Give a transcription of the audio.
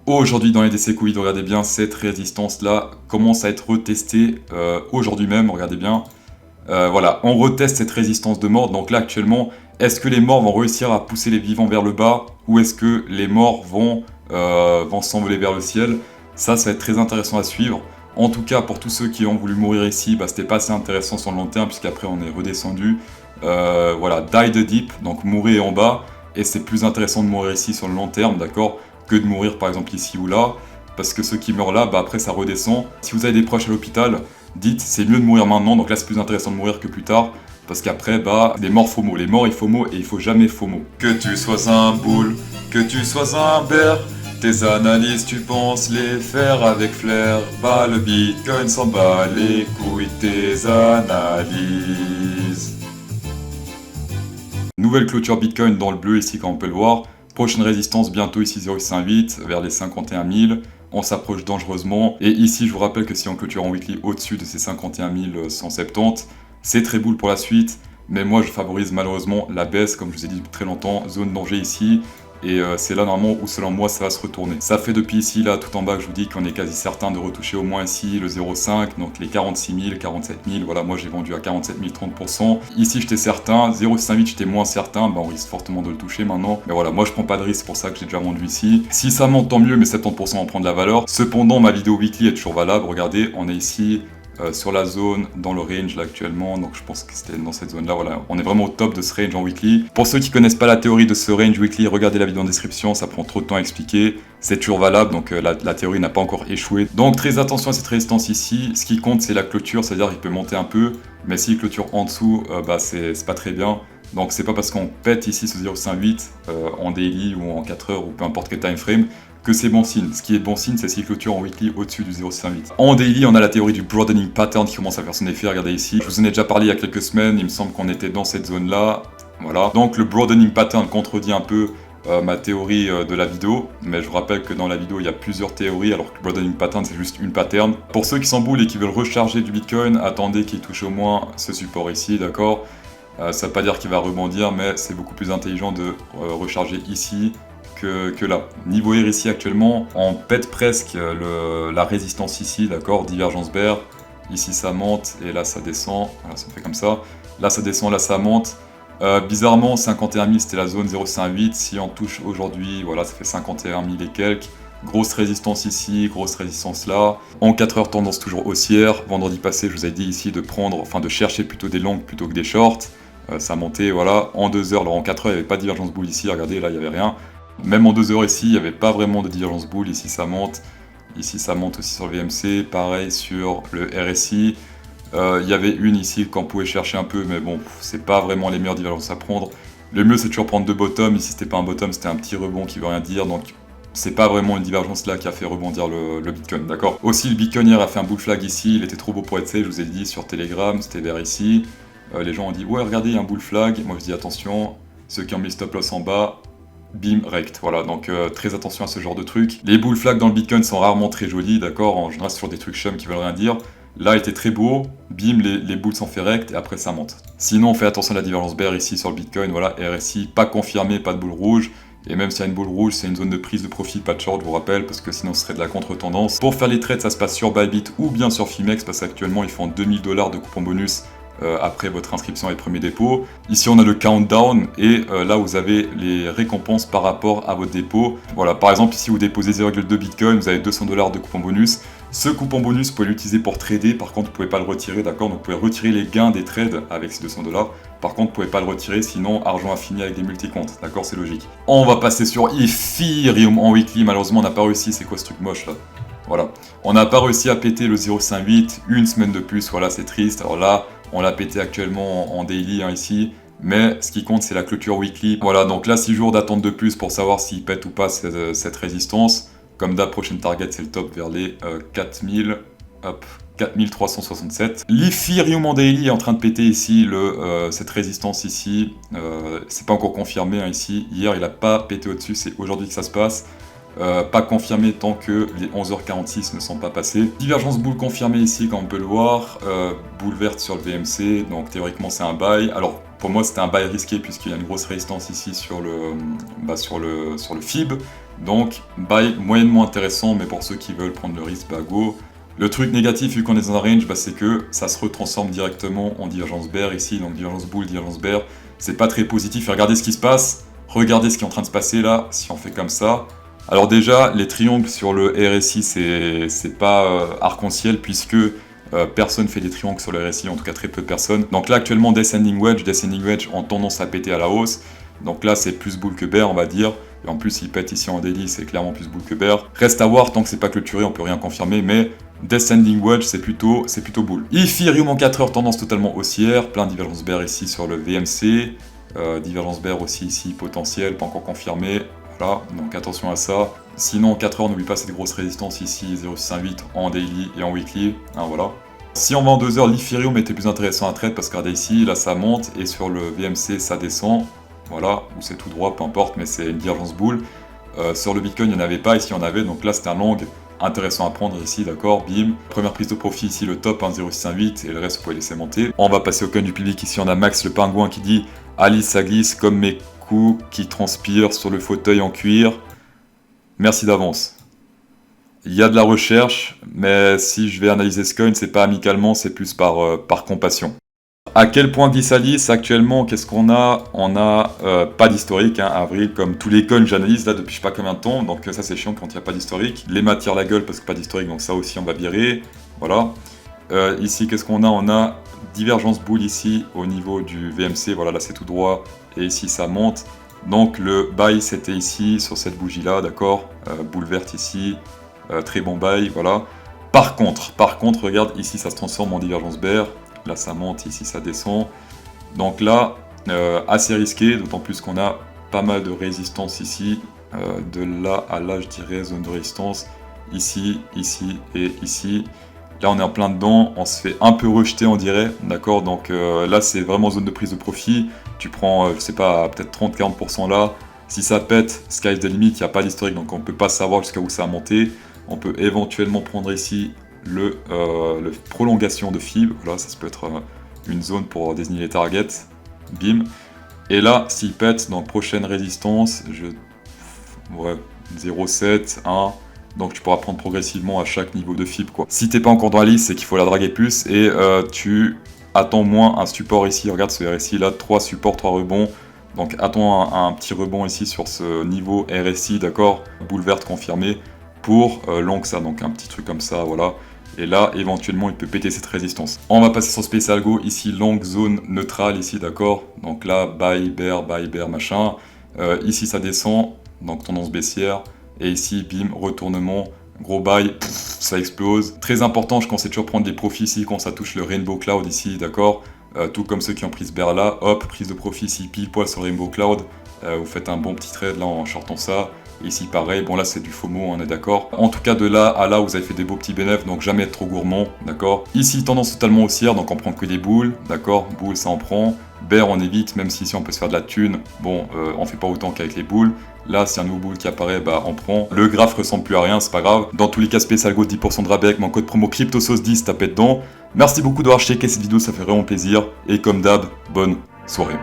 Aujourd'hui dans les DCQuid, regardez bien, cette résistance là commence à être retestée aujourd'hui même, regardez bien. Voilà, on reteste cette résistance de mort, donc là actuellement, est-ce que les morts vont réussir à pousser les vivants vers le bas, ou est-ce que les morts vont s'envoler vers le ciel? Ça va être très intéressant à suivre. En tout cas, pour tous ceux qui ont voulu mourir ici, c'était pas assez intéressant sur le long terme, puisqu'après on est redescendu. Voilà, die the deep, donc mourir en bas, et c'est plus intéressant de mourir ici sur le long terme, d'accord, que de mourir par exemple ici ou là, parce que ceux qui meurent là, après ça redescend. Si vous avez des proches à l'hôpital, dites c'est mieux de mourir maintenant, donc là c'est plus intéressant de mourir que plus tard, parce qu'après, les morts FOMO, les morts il FOMO et il faut jamais FOMO. Que tu sois un boule, que tu sois un bear, tes analyses tu penses les faire avec flair, le bitcoin s'en bat les couilles tes analyses. Nouvelle clôture bitcoin dans le bleu ici comme on peut le voir. Prochaine résistance bientôt ici 0,58 vers les 51 000. On s'approche dangereusement. Et ici, je vous rappelle que si on clôture en weekly au-dessus de ces 51 170, c'est très boule pour la suite. Mais moi, je favorise malheureusement la baisse, comme je vous ai dit depuis très longtemps. Zone danger ici. Et c'est là normalement où selon moi ça va se retourner. Ça fait depuis ici là tout en bas que je vous dis qu'on est quasi certain de retoucher au moins ici le 0,5, donc les 46 000, 47 000, voilà moi j'ai vendu à 47 000 30%. Ici j'étais certain, 0,58 j'étais moins certain, on risque fortement de le toucher maintenant. Mais voilà, moi je prends pas de risque, c'est pour ça que j'ai déjà vendu ici. Si ça monte tant mieux, mais 70% en prend de la valeur. Cependant ma vidéo weekly est toujours valable, regardez, on est ici. Sur la zone, dans le range là actuellement, donc je pense que c'était dans cette zone là, voilà, on est vraiment au top de ce range en weekly. Pour ceux qui connaissent pas la théorie de ce range weekly, regardez la vidéo en description, ça prend trop de temps à expliquer, c'est toujours valable, donc la théorie n'a pas encore échoué. Donc très attention à cette résistance ici, ce qui compte c'est la clôture, c'est-à-dire qu'il peut monter un peu, mais s'il clôture en dessous, c'est pas très bien. Donc c'est pas parce qu'on pète ici ce 0,58 en daily ou en 4 heures ou peu importe quel time frame que c'est bon signe. Ce qui est bon signe, c'est s'il clôture en weekly au-dessus du 0,58. En daily, on a la théorie du broadening pattern qui commence à faire son effet. Regardez ici, je vous en ai déjà parlé il y a quelques semaines, il me semble qu'on était dans cette zone-là. Voilà. Donc le broadening pattern contredit un peu ma théorie de la vidéo, mais je vous rappelle que dans la vidéo il y a plusieurs théories alors que le broadening pattern c'est juste une pattern. Pour ceux qui s'emboulent et qui veulent recharger du Bitcoin, attendez qu'il touche au moins ce support ici, d'accord. Ça veut pas dire qu'il va rebondir, mais c'est beaucoup plus intelligent de recharger ici que là. Niveau air ici actuellement, on pète presque la résistance ici, d'accord, divergence bear. Ici ça monte et là ça descend, voilà, ça fait comme ça. Là ça descend, là ça monte. Bizarrement 51 000 c'était la zone 0,58, si on touche aujourd'hui, voilà ça fait 51 000 et quelques. Grosse résistance ici, grosse résistance là. En 4 heures tendance toujours haussière. Vendredi passé je vous ai dit ici de chercher plutôt des longues plutôt que des shorts. Ça montait, voilà, en 2 heures, alors en 4 heures il n'y avait pas de divergence boule ici, regardez là il n'y avait rien. Même en 2 heures ici, il n'y avait pas vraiment de divergence boule, ici ça monte aussi sur le VMC, pareil sur le RSI. Il y avait une ici qu'on pouvait chercher un peu, mais bon, c'est pas vraiment les meilleures divergences à prendre. Le mieux c'est toujours prendre 2 bottoms, ici c'était pas un bottom, c'était un petit rebond qui veut rien dire, donc c'est pas vraiment une divergence là qui a fait rebondir le Bitcoin, d'accord. Aussi le Bitcoin hier a fait un bull flag ici, il était trop beau pour être safe, je vous ai dit sur Telegram, c'était vers ici. Les gens ont dit ouais regardez il y a un bull flag, moi je dis attention, ceux qui ont mis le stop loss en bas, bim, rect, voilà, donc très attention à ce genre de trucs. Les bull flags dans le Bitcoin sont rarement très jolis, d'accord, en général c'est sur des trucs chum qui veulent rien dire. Là il était très beau, bim, les bulls sont fait rect et après ça monte. Sinon on fait attention à la divergence bear ici sur le Bitcoin, voilà, RSI, pas confirmé, pas de boule rouge. Et même s'il y a une boule rouge, c'est une zone de prise de profit, pas de short, je vous rappelle, parce que sinon ce serait de la contre-tendance. Pour faire les trades, ça se passe sur Bybit ou bien sur Fimex, parce qu'actuellement ils font 2000 $ de coupon bonus après votre inscription et premier dépôt. Ici on a le countdown et là vous avez les récompenses par rapport à votre dépôt. Voilà, par exemple ici vous déposez 0,2 Bitcoin, vous avez 200 $ de coupon bonus. Ce coupon bonus vous pouvez l'utiliser pour trader, par contre vous pouvez pas le retirer, d'accord, donc vous pouvez retirer les gains des trades avec ces 200 $. Par contre vous pouvez pas le retirer, sinon argent infini avec des multi-comptes, d'accord, c'est logique. On va passer sur Ethereum en weekly, malheureusement on n'a pas réussi, c'est quoi ce truc moche là? Voilà, on n'a pas réussi à péter le 0,58, une semaine de plus, voilà c'est triste. Alors là, on l'a pété actuellement en daily ici, mais ce qui compte c'est la clôture weekly. Voilà, donc là 6 jours d'attente de plus pour savoir s'il pète ou pas cette résistance. Comme d'hab, prochaine target c'est le top vers les 4367. L'Ethereum en daily est en train de péter ici cette résistance ici. C'est pas encore confirmé ici. Hier il a pas pété au-dessus, c'est aujourd'hui que ça se passe. Pas confirmé tant que les 11h46 ne sont pas passés. Divergence boule confirmée ici, comme on peut le voir. Boule verte sur le VMC, donc théoriquement c'est un buy. Alors Pour moi, c'était un buy risqué puisqu'il y a une grosse résistance ici sur le FIB. Donc, buy moyennement intéressant, mais pour ceux qui veulent prendre le risque, bah go. Le truc négatif, vu qu'on est dans un range, bah, c'est que ça se retransforme directement en divergence bear ici, donc divergence bull, divergence bear. C'est pas très positif. Et regardez ce qui se passe. Regardez ce qui est en train de se passer là, si on fait comme ça. Alors déjà, les triangles sur le RSI, c'est pas arc-en-ciel, puisque personne fait des triangles sur le RSI, en tout cas très peu de personnes. Donc là, actuellement, descending wedge ont tendance à péter à la hausse. Donc là, c'est plus bull que bear, on va dire. Et en plus, il pète ici en daily, c'est clairement plus bull que bear. Reste à voir, tant que c'est pas clôturé, on peut rien confirmer, mais descending wedge, c'est plutôt bull. Ethereum en 4 heures, tendance totalement haussière, plein de divergence bear ici sur le VMC. Divergence bear aussi ici, potentiel, pas encore confirmé. Voilà, donc attention à ça. Sinon, en 4 heures, n'oublie pas cette grosse résistance ici, 0,618 en daily et en weekly. Hein, voilà. Si on va en 2 heures, l'Ethereum était plus intéressant à trade parce que regardez ici, là ça monte et sur le VMC ça descend. Voilà, ou c'est tout droit, peu importe, mais c'est une divergence bull. Sur le Bitcoin, il n'y en avait pas, ici il y en avait, donc là c'est un long intéressant à prendre ici, d'accord, bim. Première prise de profit ici, le top, 0,618 et le reste vous pouvez laisser monter. On va passer au coin du public, ici on a Max le pingouin qui dit « Alice, ça glisse comme mes coups qui transpirent sur le fauteuil en cuir. Merci d'avance. » Il y a de la recherche, mais si je vais analyser ce coin, c'est pas amicalement, c'est plus par compassion. À quel point glisse Alice actuellement? Qu'est-ce qu'on a? On a pas d'historique, hein, avril, comme tous les coins que j'analyse là depuis je sais pas combien de temps, donc ça c'est chiant quand il n'y a pas d'historique. Les matières la gueule parce que pas d'historique, donc ça aussi on va virer. Voilà. Ici, qu'est-ce qu'on a? On a divergence bull ici au niveau du VMC, voilà, là c'est tout droit, et ici ça monte. Donc le buy c'était ici, sur cette bougie là, d'accord, boule verte ici, très bon buy, voilà. Par contre, regarde, ici ça se transforme en divergence bear, là ça monte, ici ça descend. Donc là, assez risqué, d'autant plus qu'on a pas mal de résistance ici, de là à là je dirais zone de résistance, ici, ici et ici. Là on est en plein dedans, on se fait un peu rejeter on dirait, d'accord, donc là c'est vraiment zone de prise de profit, tu prends, je sais pas, peut-être 30-40% là, si ça pète, sky's the limit, il n'y a pas d'historique, donc on peut pas savoir jusqu'à où ça a monté, on peut éventuellement prendre ici le prolongation de FIB, voilà, ça peut être une zone pour désigner les targets, bim, et là s'il pète, donc prochaine résistance, ouais, 0,7, 1, donc tu pourras prendre progressivement à chaque niveau de FIB quoi. Si t'es pas encore dans la liste, c'est qu'il faut la draguer plus et tu attends moins un support ici, regarde ce RSI là, 3 supports, 3 rebonds. Donc attends un petit rebond ici sur ce niveau RSI, d'accord, boule verte confirmée pour long ça, donc un petit truc comme ça, voilà. Et là, éventuellement, il peut péter cette résistance. On va passer sur Space Algo, ici, longue zone neutrale, ici, d'accord. Donc là, buy, bear, machin. Ici, ça descend, donc tendance baissière. Et ici, bim, retournement, gros buy, ça explose. Très important, je conseille toujours prendre des profits ici quand ça touche le Rainbow Cloud ici, d'accord. Tout comme ceux qui ont pris ce bear là, hop, prise de profit ici, pile poil sur Rainbow Cloud. Vous faites un bon petit trade là en shortant ça. Ici pareil, bon là c'est du FOMO, on est d'accord. En tout cas de là à là vous avez fait des beaux petits bénéfices, donc jamais être trop gourmand, d'accord. Ici tendance totalement haussière, donc on prend que des boules, d'accord. Boules ça on prend. Bear on évite, même si ici on peut se faire de la thune, bon on fait pas autant qu'avec les boules. Là si un nouveau boule qui apparaît, bah on prend. Le graphe ressemble plus à rien, c'est pas grave. Dans tous les cas Space Algo 10% de rabais avec mon code promo CryptoSauce10, tapez dedans. Merci beaucoup d'avoir checké cette vidéo, ça fait vraiment plaisir. Et comme d'hab, bonne soirée.